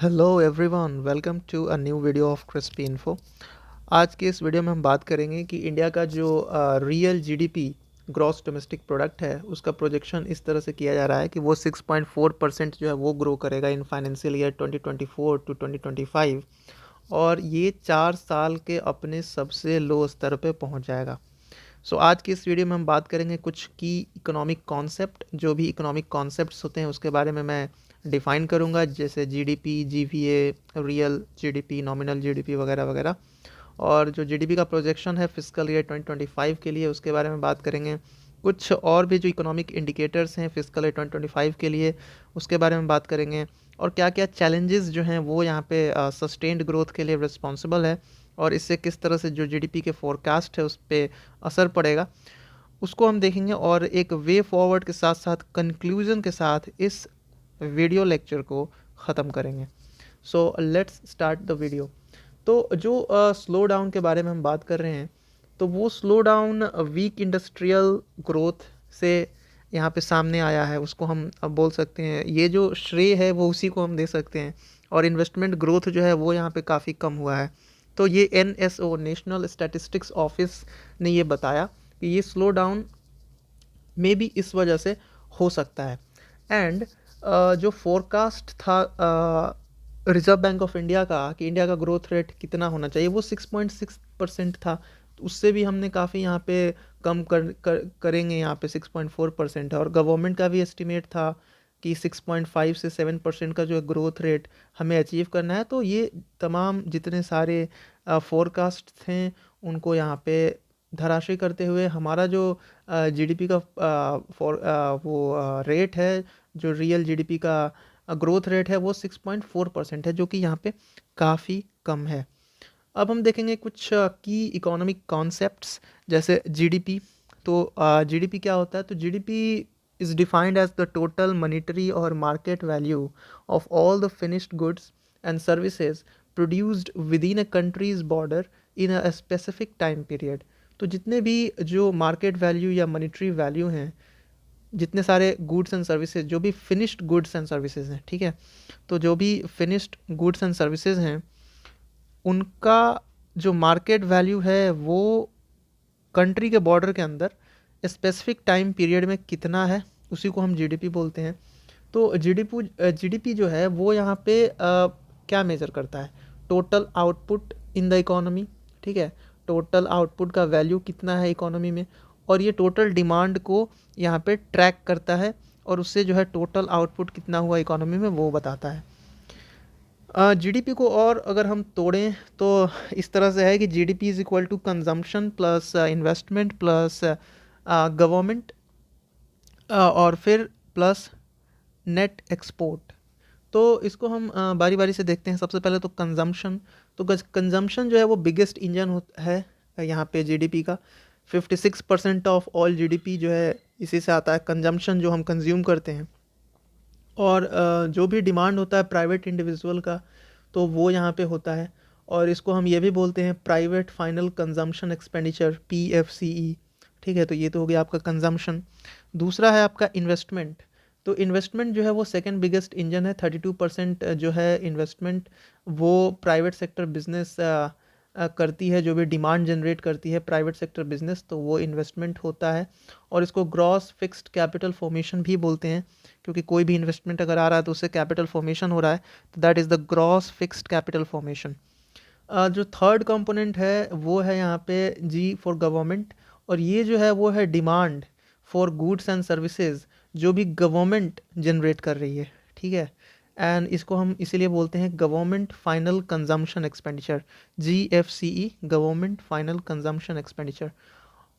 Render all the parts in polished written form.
Hello everyone, welcome to a new video of crispy info. आज के इस video में हम बात करेंगे कि इंडिया का जो real GDP gross domestic product है उसका प्रोजेक्शन इस तरह से किया जा रहा है कि वो 6.4% जो है वो ग्रो करेगा इन फाइनेंशियल ईयर 2024 टू 2025 और ये 4 साल के अपने सबसे लो स्तर पे पहुंच जाएगा। आज की इस वीडियो में हम बात करेंगे कुछ की इकोनॉमिक कॉन्सेप्ट, जो भी इकोनॉमिक कॉन्सेप्ट्स होते हैं उसके बारे में मैं डिफ़ाइन करूंगा, जैसे GDP, GVA, real GDP, nominal GDP वगैरह वगैरह। और जो जीडीपी का प्रोजेक्शन है फिजिकल ईयर 2025 के लिए उसके बारे में बात करेंगे। कुछ और भी जो इकोनॉमिक इंडिकेटर्स हैं फिजिकल ईयर 2025 के लिए उसके बारे में बात करेंगे। और क्या क्या चैलेंजेस जो हैं वो यहाँ पे सस्टेन्ड ग्रोथ के लिए रिस्पॉन्सिबल है और इससे किस तरह से जो जीडीपी के फोरकास्ट है उस पर असर पड़ेगा उसको हम देखेंगे। और एक वे फॉरवर्ड के साथ साथ कंक्लूजन के साथ इस वीडियो लेक्चर को ख़त्म करेंगे। So let's start the video. तो जो स्लो डाउन के बारे में हम बात कर रहे हैं तो वो slow down weak industrial growth से यहाँ पे सामने आया है, उसको हम अब बोल सकते हैं। ये जो श्रेय है वो उसी को हम दे सकते हैं। और इन्वेस्टमेंट ग्रोथ जो है वो यहाँ पे काफ़ी कम हुआ है। तो ये NSO, नेशनल स्टैटिस्टिक्स ऑफिस ने ये बताया कि ये स्लो डाउन में भी इस वजह से हो सकता है। एंड जो फोरकास्ट था रिजर्व बैंक ऑफ इंडिया का कि इंडिया का ग्रोथ रेट कितना होना चाहिए वो 6.6% था। तो उससे भी हमने काफ़ी यहाँ पे कम करेंगे। यहाँ पे 6.4% है और गवर्नमेंट का भी एस्टिमेट था कि 6.5 से 7% का जो है ग्रोथ रेट हमें अचीव करना है। तो ये तमाम जितने सारे फोरकास्ट थे उनको यहाँ पे धराशायी करते हुए हमारा जो जीडीपी का वो रेट है, जो रियल जीडीपी का ग्रोथ रेट है वो 6.4% है, जो कि यहाँ पे काफ़ी कम है। अब हम देखेंगे कुछ की इकोनॉमिक कॉन्सेप्ट्स जैसे जीडीपी। तो जीडीपी क्या होता है? तो GDP is defined as the total monetary और market value of all the finished goods and services produced within a country's border in a specific time period. तो जितने भी जो मार्केट वैल्यू या मॉनेटरी वैल्यू हैं, जितने सारे goods and services, जो भी फिनिश्ड गुड्स एंड सर्विसेज हैं, ठीक है, तो जो भी फिनिश्ड गुड्स एंड सर्विसेज हैं उनका जो मार्केट वैल्यू है वो कंट्री के बॉर्डर के अंदर स्पेसिफिक टाइम पीरियड में कितना है उसी को हम जीडीपी बोलते हैं। तो जीडीपी जो है वो यहाँ पे क्या मेजर करता है? Total output in the economy, ठीक है, टोटल आउटपुट का वैल्यू कितना है इकोनॉमी में। और ये टोटल डिमांड को यहाँ पे ट्रैक करता है और उससे जो है टोटल आउटपुट कितना हुआ इकोनॉमी में वो बताता है। जीडीपी को और अगर हम तोड़ें तो इस तरह से है कि GDP is equal to consumption plus investment plus government और फिर प्लस नेट एक्सपोर्ट। तो इसको हम बारी बारी से देखते हैं। सबसे पहले तो कंजम्पशन। तो कंजम्पशन जो है वो बिगेस्ट इंजन है यहाँ पे जीडीपी का। 56% ऑफ ऑल जीडीपी जो है इसी से आता है, कंजम्पशन जो हम कंज्यूम करते हैं। और जो भी डिमांड होता है प्राइवेट इंडिविजुअल का तो वो यहाँ पे होता है। और इसको हम ये भी बोलते हैं private final consumption expenditure, PFCE। ठीक है, तो ये तो हो गया आपका कंजम्पशन। दूसरा है आपका इन्वेस्टमेंट। तो इन्वेस्टमेंट जो है वो सेकंड बिगेस्ट इंजन है। 32% जो है इन्वेस्टमेंट वो प्राइवेट सेक्टर बिजनेस करती है। जो भी डिमांड जनरेट करती है प्राइवेट सेक्टर बिजनेस तो वो इन्वेस्टमेंट होता है। और इसको ग्रॉस फिक्स्ड कैपिटल फॉर्मेशन भी बोलते हैं, क्योंकि कोई भी इन्वेस्टमेंट अगर आ रहा है तो उससे कैपिटल फॉर्मेशन हो रहा है, तो that is the gross fixed capital formation. जो थर्ड कंपोनेंट है वो है यहाँ पे G फॉर गवर्नमेंट। और ये जो है वो है demand for goods and services जो भी गवर्नमेंट जनरेट कर रही है, ठीक है। एंड इसको हम इसीलिए बोलते हैं government final consumption expenditure, GFCE, government final consumption expenditure.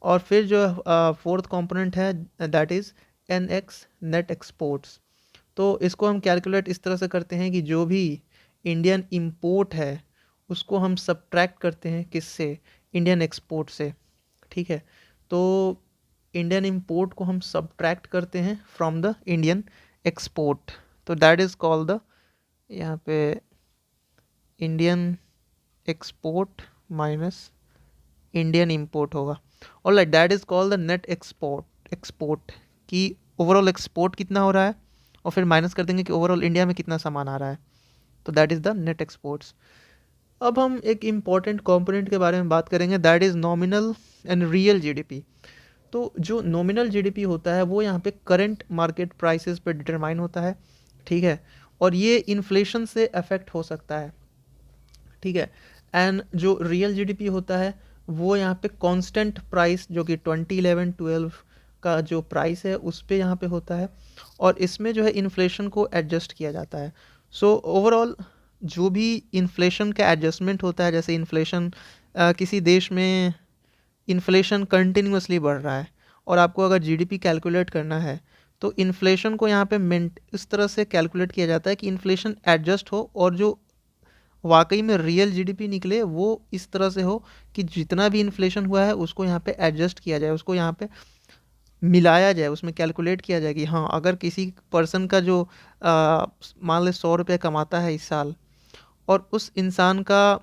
और फिर जो फोर्थ कंपोनेंट है that is NX, net exports. तो इसको हम कैलकुलेट इस तरह से करते हैं कि जो भी इंडियन इंपोर्ट है उसको हम सब्ट्रैक्ट करते हैं किससे? इंडियन एक्सपोर्ट से, ठीक है। तो इंडियन इंपोर्ट को हम सब्ट्रैक्ट करते हैं फ्रॉम द इंडियन एक्सपोर्ट। तो दैट इज़ कॉल्ड द यहाँ पे Indian export minus Indian import होगा। और like that is called the net export की ओवरऑल एक्सपोर्ट कितना हो रहा है और फिर माइनस कर देंगे कि ओवरऑल इंडिया में कितना सामान आ रहा है। तो that is the net exports. अब हम एक इम्पॉर्टेंट कंपोनेंट के बारे में बात करेंगे, that is nominal and real GDP. तो जो नॉमिनल जीडीपी होता है वो यहाँ पे करंट मार्केट प्राइसेस पे डिटरमाइन होता है, ठीक है, और ये इन्फ्लेशन से अफेक्ट हो सकता है, ठीक है। एंड जो रियल जीडीपी होता है वो यहाँ पे कांस्टेंट प्राइस जो कि 2011-12 का जो प्राइस है उस पे यहाँ पे होता है, और इसमें जो है इन्फ्लेशन को एडजस्ट किया जाता है। सो ओवरऑल जो भी इन्फ्लेशन का एडजस्टमेंट होता है, जैसे इन्फ्लेशन किसी देश में इन्फ्लेशन कंटिन्यूसली बढ़ रहा है और आपको अगर जीडीपी कैलकुलेट करना है तो इन्फ्लेशन को यहाँ पे मिनट इस तरह से कैलकुलेट किया जाता है कि इन्फ्लेशन एडजस्ट हो और जो वाकई में रियल जीडीपी निकले वो इस तरह से हो कि जितना भी इन्फ्लेशन हुआ है उसको यहाँ पे एडजस्ट किया जाए, उसको यहाँ पे मिलाया जाए, उसमें कैलकुलेट किया जाए कि हाँ अगर किसी पर्सन का जो मान ले 100 रुपये कमाता है इस साल, और उस इंसान का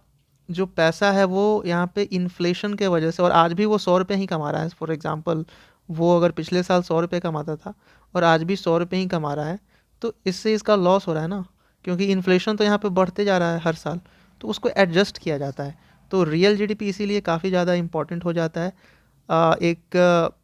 जो पैसा है वो यहाँ पे इन्फ्लेशन के वजह से, और आज भी वो 100 रुपये ही कमा रहा है, फॉर एग्जांपल वो अगर पिछले साल 100 रुपये कमाता था और आज भी 100 रुपये ही कमा रहा है, तो इससे इसका लॉस हो रहा है ना, क्योंकि इन्फ्लेशन तो यहाँ पे बढ़ते जा रहा है हर साल, तो उसको एडजस्ट किया जाता है। तो रियल जीडीपी इसीलिए काफ़ी ज़्यादा इम्पॉर्टेंट हो जाता है एक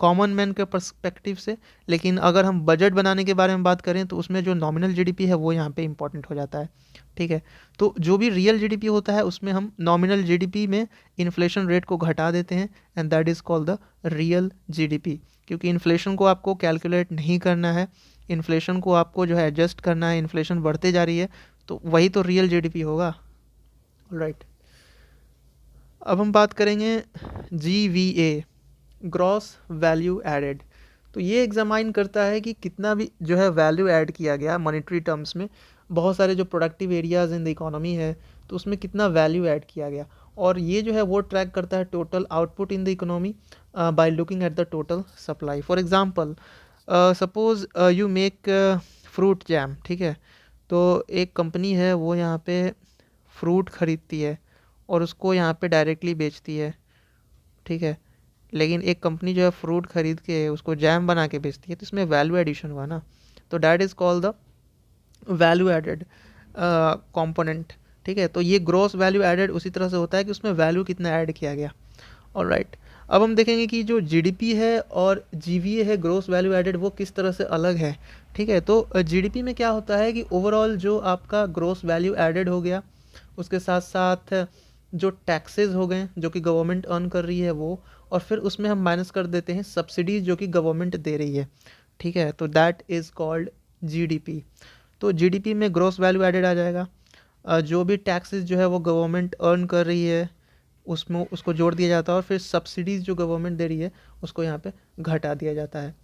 कॉमन मैन के पर्सपेक्टिव से। लेकिन अगर हम बजट बनाने के बारे में बात करें तो उसमें जो नॉमिनल जीडीपी है वो यहाँ पे इम्पॉर्टेंट हो जाता है, ठीक है। तो जो भी रियल जीडीपी होता है उसमें हम नॉमिनल जीडीपी में इन्फ्लेशन रेट को घटा देते हैं, and that is called the real GDP, क्योंकि इन्फ्लेशन को आपको कैलकुलेट नहीं करना है, इन्फ्लेशन को आपको जो है एडजस्ट करना है, इन्फ्लेशन बढ़ते जा रही है तो वही तो रियल जीडीपी होगा, राइट। अब हम बात करेंगे GVA, ग्रॉस वैल्यू एडेड। तो ये एग्जामाइन करता है कि कितना भी जो है वैल्यू ऐड किया गया मॉनेटरी टर्म्स में, बहुत सारे जो productive areas in the economy है तो उसमें कितना वैल्यू ऐड किया गया, और ये जो है वो ट्रैक करता है total output in the economy by looking at the total supply. For example suppose you make fruit jam, ठीक है, तो एक कंपनी है वो यहाँ पे फ्रूट ख़रीदती है और उसको यहाँ पे डायरेक्टली बेचती है, ठीक है, लेकिन एक कंपनी जो है फ्रूट खरीद के उसको जैम बना के बेचती है, तो इसमें वैल्यू एडिशन हुआ ना, तो that is called the value added component, ठीक है। तो ये ग्रॉस वैल्यू एडेड उसी तरह से होता है कि उसमें वैल्यू कितना ऐड किया गया, और राइट। अब हम देखेंगे कि जो जीडीपी है और जीवीए है ग्रॉस वैल्यू एडेड वो किस तरह से अलग है, ठीक है। तो जीडीपी में क्या होता है कि ओवरऑल जो आपका ग्रॉस वैल्यू एडेड हो गया, उसके साथ साथ जो टैक्सेस हो गए जो कि गवर्नमेंट अर्न कर रही है वो, और फिर उसमें हम माइनस कर देते हैं सब्सिडीज़ जो कि गवर्नमेंट दे रही है, ठीक है, तो दैट इज़ कॉल्ड जीडीपी। तो जीडीपी में ग्रॉस वैल्यू एडेड आ जाएगा, जो भी टैक्सेस जो है वो गवर्नमेंट अर्न कर रही है उसमें उसको जोड़ दिया जाता है, और फिर सब्सिडीज़ जो गवर्नमेंट दे रही है उसको यहाँ पे घटा दिया जाता है।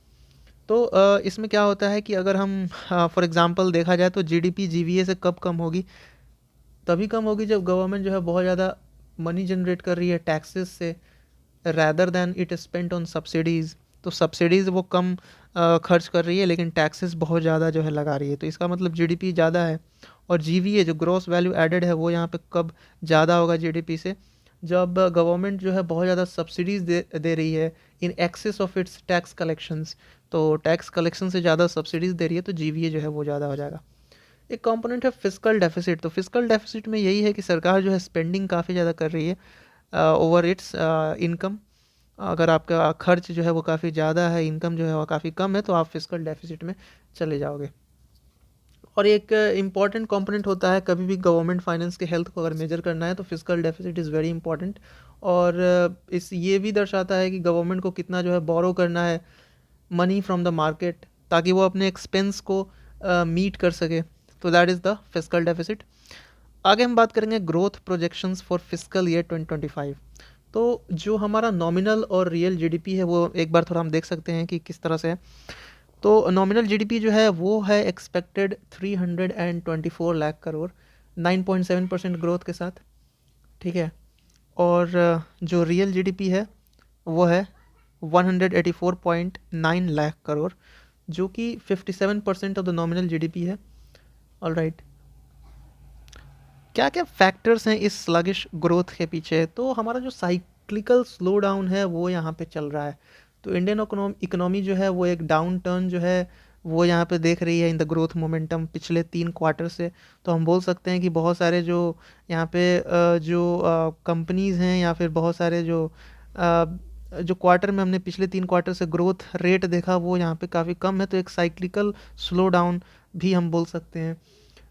तो इसमें क्या होता है कि अगर हम फॉर एग्जांपल देखा जाए तो जीडीपी जीवीए से कब कम होगी, तभी कम होगी जब गवर्नमेंट जो है बहुत ज़्यादा मनी जनरेट कर रही है टैक्सेस से, rather than it spent on subsidies. तो सब्सिडीज़ वो कम खर्च कर रही है लेकिन टैक्सेस बहुत ज़्यादा जो है लगा रही है, तो इसका मतलब जीडीपी ज़्यादा है। और जीवीए जो ग्रॉस वैल्यू एडेड है वो यहाँ पे कब ज़्यादा होगा जीडीपी से, जब गवर्नमेंट जो है बहुत ज़्यादा सब्सिडीज़ दे रही है in excess of its tax collections, तो टैक्स कलेक्शन से ज़्यादा सब्सिडीज़ दे रही है तो जीवीए जो है वो ज़्यादा हो जाएगा। एक कंपोनेंट है फिस्कल डेफिसिट। तो फिस्कल डेफिसिट में यही है कि सरकार जो है स्पेंडिंग काफ़ी ज़्यादा कर रही है ओवर इट्स इनकम। अगर आपका खर्च जो है वो काफ़ी ज़्यादा है, इनकम जो है वो काफ़ी कम है, तो आप फिस्कल डेफिसिट में चले जाओगे। और एक इम्पॉर्टेंट कंपोनेंट होता है कभी भी गवर्नमेंट फाइनेंस के हेल्थ को अगर मेजर करना है तो fiscal deficit is very important, और इस ये भी दर्शाता है कि गवर्नमेंट को कितना जो है बोरो करना है मनी फ्रॉम द मार्केट ताकि वो अपने एक्सपेंस को मीट कर सके, तो that is the fiscal deficit. आगे हम बात करेंगे growth projections for fiscal year 2025। तो जो हमारा नॉमिनल और रियल जीडीपी है वो एक बार थोड़ा हम देख सकते हैं कि किस तरह से है। तो नॉमिनल जीडीपी जो है वो है एक्सपेक्टेड 324 लाख करोड़ 9.7% ग्रोथ के साथ, ठीक है। और जो रियल जीडीपी है वो है 184.9 लाख करोड़ जो कि 57% ऑफ द नॉमिनल जीडीपी है, ऑल राइट। क्या क्या फैक्टर्स हैं इस स्लगिश ग्रोथ के पीछे, तो हमारा जो साइक्लिकल स्लो डाउन है वो यहाँ पे चल रहा है। तो इंडियन इकोनॉमी जो है वो एक डाउन टर्न जो है वो यहाँ पे देख रही है इन द ग्रोथ मोमेंटम पिछले 3 क्वार्टर से। तो हम बोल सकते हैं कि बहुत सारे जो यहाँ पे जो कंपनीज़ हैं या फिर बहुत सारे जो क्वार्टर में हमने पिछले 3 क्वार्टर से ग्रोथ रेट देखा वो यहाँ पे काफ़ी कम है, तो एक साइक्लिकल स्लो डाउन भी हम बोल सकते हैं।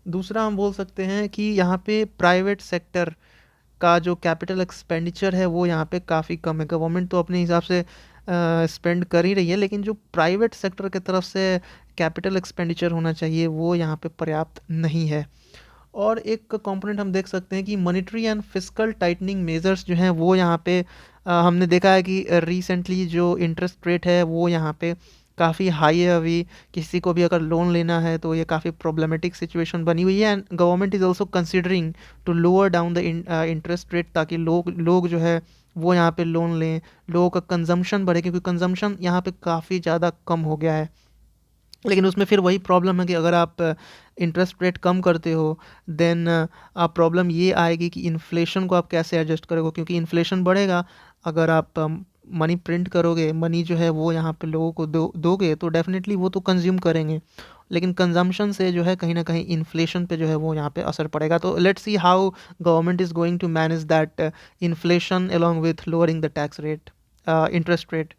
दूसरा हम बोल सकते हैं कि यहाँ पे प्राइवेट सेक्टर का जो कैपिटल एक्सपेंडिचर है वो यहाँ पे काफ़ी कम है। गवर्नमेंट तो अपने हिसाब से स्पेंड कर ही रही है, लेकिन जो प्राइवेट सेक्टर की तरफ से कैपिटल एक्सपेंडिचर होना चाहिए वो यहाँ पे पर्याप्त नहीं है। और एक कंपोनेंट हम देख सकते हैं कि monetary and fiscal tightening measures जो हैं वो यहाँ पे हमने देखा है कि रिसेंटली जो इंटरेस्ट रेट है वो यहाँ पे काफ़ी हाई है। अभी किसी को भी अगर लोन लेना है तो ये काफ़ी प्रॉब्लमेटिक सिचुएशन बनी हुई है, and government is also considering to lower down the interest rate, ताकि लोग जो है वो यहाँ पे लोन लें, लोगों का कंजम्पशन बढ़े, क्योंकि कंजम्पशन यहाँ पे काफ़ी ज़्यादा कम हो गया है। लेकिन उसमें फिर वही प्रॉब्लम है कि अगर आप इंटरेस्ट रेट कम करते हो देन प्रॉब्लम ये आएगी कि इन्फ्लेशन को आप कैसे एडजस्ट करोगे, क्योंकि इन्फ्लेशन बढ़ेगा। अगर आप मनी प्रिंट करोगे, मनी जो है वो यहाँ पे लोगों को दोगे तो डेफिनेटली वो तो कंज्यूम करेंगे, लेकिन कंजम्पशन से जो है कहीं ना कहीं इन्फ्लेशन पे जो है वो यहाँ पे असर पड़ेगा। तो let's see how government is going to manage that inflation along with lowering the tax rate, interest rate.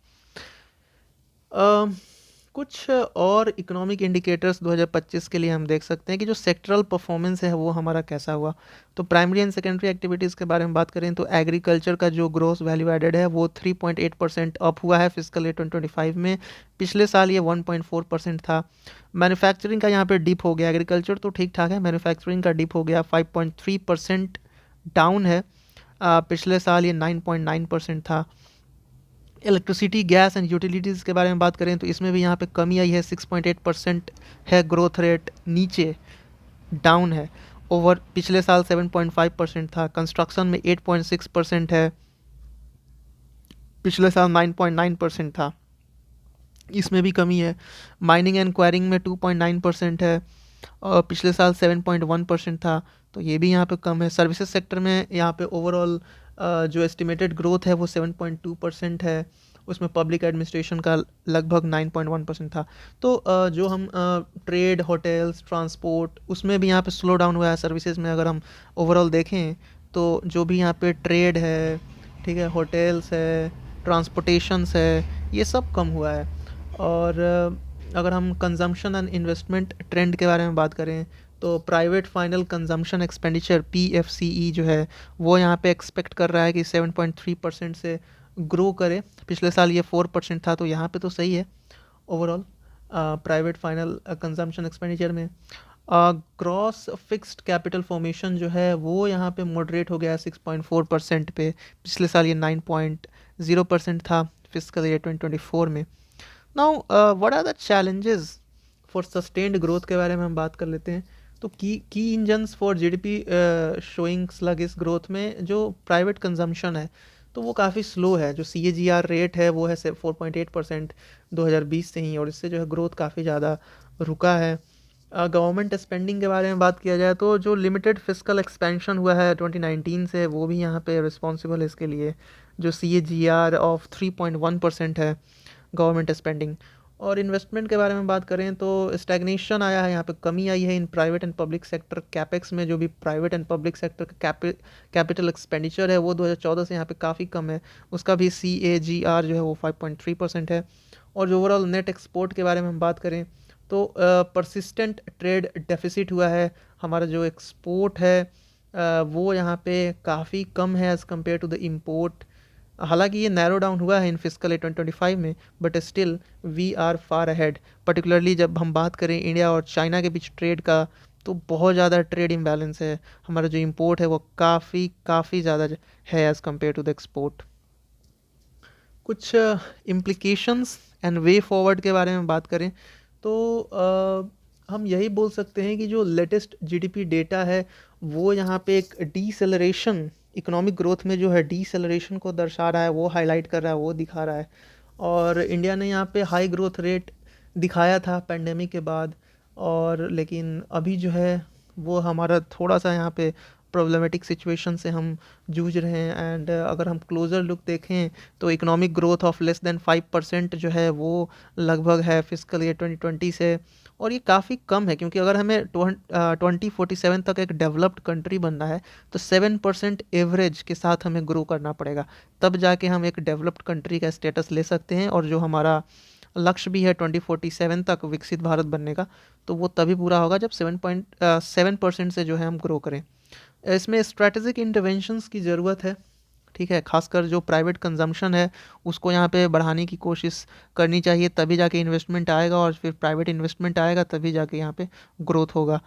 कुछ और इकोनॉमिक इंडिकेटर्स 2025 के लिए हम देख सकते हैं कि जो सेक्टरल परफॉर्मेंस है वो हमारा कैसा हुआ। तो प्राइमरी एंड सेकेंडरी एक्टिविटीज़ के बारे में बात करें तो एग्रीकल्चर का जो ग्रोस वैल्यू एडेड है वो 3.8% अप हुआ है फिजिकल ईयर 2025 में। पिछले साल ये 1.4% था। मैन्युफैक्चरिंग का यहाँ पे डिप हो गया, एग्रीकल्चर तो ठीक ठाक है, मैन्युफैक्चरिंग का डिप हो गया, 5.3% डाउन है। पिछले साल ये 9.9% था। इलेक्ट्रिसिटी, गैस एंड यूटिलिटीज़ के बारे में बात करें तो इसमें भी यहाँ पे कमी आई है, 6.8% है ग्रोथ रेट, नीचे डाउन है। ओवर पिछले साल 7.5% था। कंस्ट्रक्शन में 8.6% है, पिछले साल 9.9% था, इसमें भी कमी है। माइनिंग एंड क्वायरिंग में 2.9% है और पिछले साल 7.1% था, तो ये भी यहाँ पे कम है। सर्विसेज सेक्टर में यहाँ पे ओवरऑल जो एस्टिमेटेड ग्रोथ है वो 7.2% है, उसमें पब्लिक एडमिनिस्ट्रेशन का लगभग 9.1% था। तो जो हम ट्रेड, होटल्स, ट्रांसपोर्ट, उसमें भी यहाँ पे स्लो डाउन हुआ है। सर्विसेज में अगर हम ओवरऑल देखें तो जो भी यहाँ पे ट्रेड है, ठीक है, होटल्स है, ट्रांसपोर्टेशंस है, ये सब कम हुआ है। और अगर हम कंजम्पशन एंड इन्वेस्टमेंट ट्रेंड के बारे में बात करें तो private final consumption expenditure PFCE जो है वो यहाँ पे एक्सपेक्ट कर रहा है कि 7.3% से ग्रो करे। पिछले साल ये 4% था, तो यहाँ पे तो सही है overall private final consumption expenditure में। ग्रॉस फिक्स्ड कैपिटल फॉर्मेशन जो है वो यहाँ पे मॉडरेट हो गया 6.4% पे। पिछले साल ये 9.0% था फिजिकल ईयर 2024 में। Now what are the challenges for sustained growth के बारे में हम बात कर लेते हैं। तो की engines for GDP showing sluggish growth में जो प्राइवेट कंजम्पशन है तो वो काफ़ी स्लो है। जो CAGR रेट है वो है 4.8% 2020 से ही, और इससे जो है ग्रोथ काफ़ी ज़्यादा रुका है। गवर्नमेंट स्पेंडिंग के बारे में बात किया जाए तो जो लिमिटेड फिजिकल एक्सपेंशन हुआ है 2019 से वो भी यहाँ पे रिस्पॉन्सिबल है इसके लिए। जो CAGR ऑफ 3.1% है गवर्नमेंट स्पेंडिंग। और इन्वेस्टमेंट के बारे में बात करें तो स्टैग्नेशन आया है, यहाँ पे कमी आई है in private and public sector capex में। जो भी प्राइवेट एंड पब्लिक सेक्टर का कैपिटल एक्सपेंडिचर है वो 2014 से यहाँ पे काफ़ी कम है, उसका भी CAGR जो है वो 5.3% है। और जो ओवरऑल नेट एक्सपोर्ट के बारे में हम बात करें तो परसिस्टेंट ट्रेड डेफिसिट हुआ है। हमारा जो एक्सपोर्ट है वो यहाँ पे काफ़ी कम है as compare to the import. हालांकि ये नैरो डाउन हुआ है इन फिजिकल 2025 में, but still we are far ahead. Particularly जब हम बात करें इंडिया और चाइना के बीच ट्रेड का तो बहुत ज़्यादा ट्रेड इम्बैलेंस है। हमारा जो इम्पोर्ट है वो काफ़ी ज़्यादा है as compare to the export. कुछ इम्प्लीकेशंस एंड वे फॉरवर्ड के बारे में बात करें तो हम यही बोल सकते हैं कि जो लेटेस्ट GDP डेटा है वो यहाँ पे एक डीसेलरेशन, इकोनॉमिक ग्रोथ में जो है डीसेलरेशन को दर्शा रहा है, वो हाईलाइट कर रहा है, वो दिखा रहा है। और इंडिया ने यहाँ पे हाई ग्रोथ रेट दिखाया था पेंडेमिक के बाद, और लेकिन अभी जो है वो हमारा थोड़ा सा यहाँ पे प्रॉब्लमेटिक सिचुएशन से हम जूझ रहे हैं। एंड अगर हम क्लोज़र लुक देखें तो economic growth of less than 5% जो है वो लगभग है फिजिकल ईयर 2020 से, और ये काफ़ी कम है क्योंकि अगर हमें 2047 तक एक डेवलप्ड कंट्री बनना है तो 7% एवरेज के साथ हमें ग्रो करना पड़ेगा, तब जाके हम एक डेवलप्ड कंट्री का स्टेटस ले सकते हैं। और जो हमारा लक्ष्य भी है 2047 तक विकसित भारत बनने का, तो वो तभी पूरा होगा जब 7% से जो है हम ग्रो करें। इसमें स्ट्रैटेजिक इंटरवेंशंस की ज़रूरत है, ठीक है। खासकर जो प्राइवेट कंजम्पशन है उसको यहाँ पे बढ़ाने की कोशिश करनी चाहिए, तभी जाके इन्वेस्टमेंट आएगा, और फिर प्राइवेट इन्वेस्टमेंट आएगा तभी जाके यहाँ पे ग्रोथ होगा।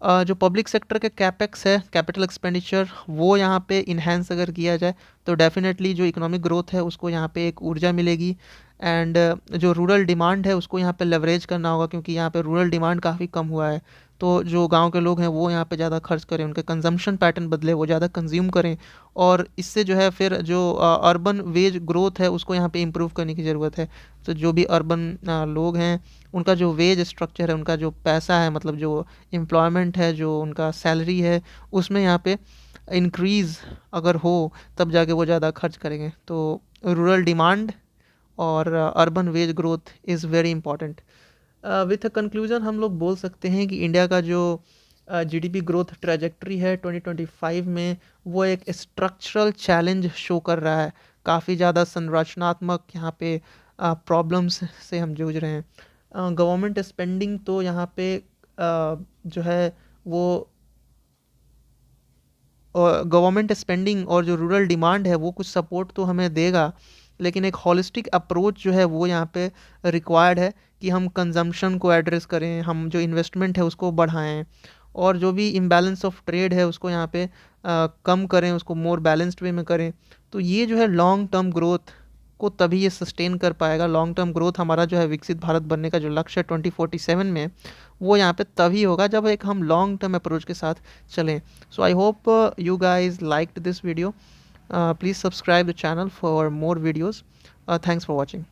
जो पब्लिक सेक्टर के कैपेक्स है, कैपिटल एक्सपेंडिचर, वो यहाँ पे इन्हेंस अगर किया जाए तो डेफिनेटली जो इकोनॉमिक ग्रोथ है उसको यहाँ पे एक ऊर्जा मिलेगी। एंड जो रूरल डिमांड है उसको यहाँ पे लेवरेज करना होगा, क्योंकि यहाँ पे रूरल डिमांड काफ़ी कम हुआ है। तो जो गांव के लोग हैं वो यहाँ पे ज़्यादा खर्च करें, उनके कंजम्पशन पैटर्न बदले, वो ज़्यादा कंज्यूम करें, और इससे जो है फिर जो अर्बन वेज ग्रोथ है उसको यहाँ पे इम्प्रूव करने की ज़रूरत है। तो जो भी अर्बन लोग हैं उनका जो वेज स्ट्रक्चर है, उनका जो पैसा है, मतलब जो एम्प्लॉयमेंट है, जो उनका सैलरी है, उसमें यहाँ पे इंक्रीज़ अगर हो तब जाके वो ज़्यादा खर्च करेंगे। तो रूरल डिमांड और urban wage growth is very important. With a conclusion हम लोग बोल सकते हैं कि इंडिया का जो जीडीपी ग्रोथ ट्रैजेक्टरी है 2025 में, वो एक स्ट्रक्चरल चैलेंज शो कर रहा है। काफ़ी ज़्यादा संरचनात्मक यहाँ पे प्रॉब्लम्स से हम जूझ रहे हैं। गवर्नमेंट स्पेंडिंग तो यहाँ पे जो है वो गवर्नमेंट स्पेंडिंग और जो रूरल डिमांड है वो कुछ सपोर्ट तो हमें देगा, लेकिन एक हॉलिस्टिक अप्रोच जो है वो यहाँ पे रिक्वायर्ड है कि हम कंजम्पशन को एड्रेस करें, हम जो इन्वेस्टमेंट है उसको बढ़ाएं, और जो भी इम्बैलेंस ऑफ ट्रेड है उसको यहाँ पे कम करें, उसको मोर बैलेंस्ड वे में करें। तो ये जो है लॉन्ग टर्म ग्रोथ को तभी ये सस्टेन कर पाएगा। लॉन्ग टर्म ग्रोथ हमारा जो है विकसित भारत बनने का जो लक्ष्य है 2047 में, वो यहाँ पे तभी होगा जब एक हम लॉन्ग टर्म अप्रोच के साथ चलें। So I hope you guys liked this video. Please subscribe the channel for more videos. Thanks for watching.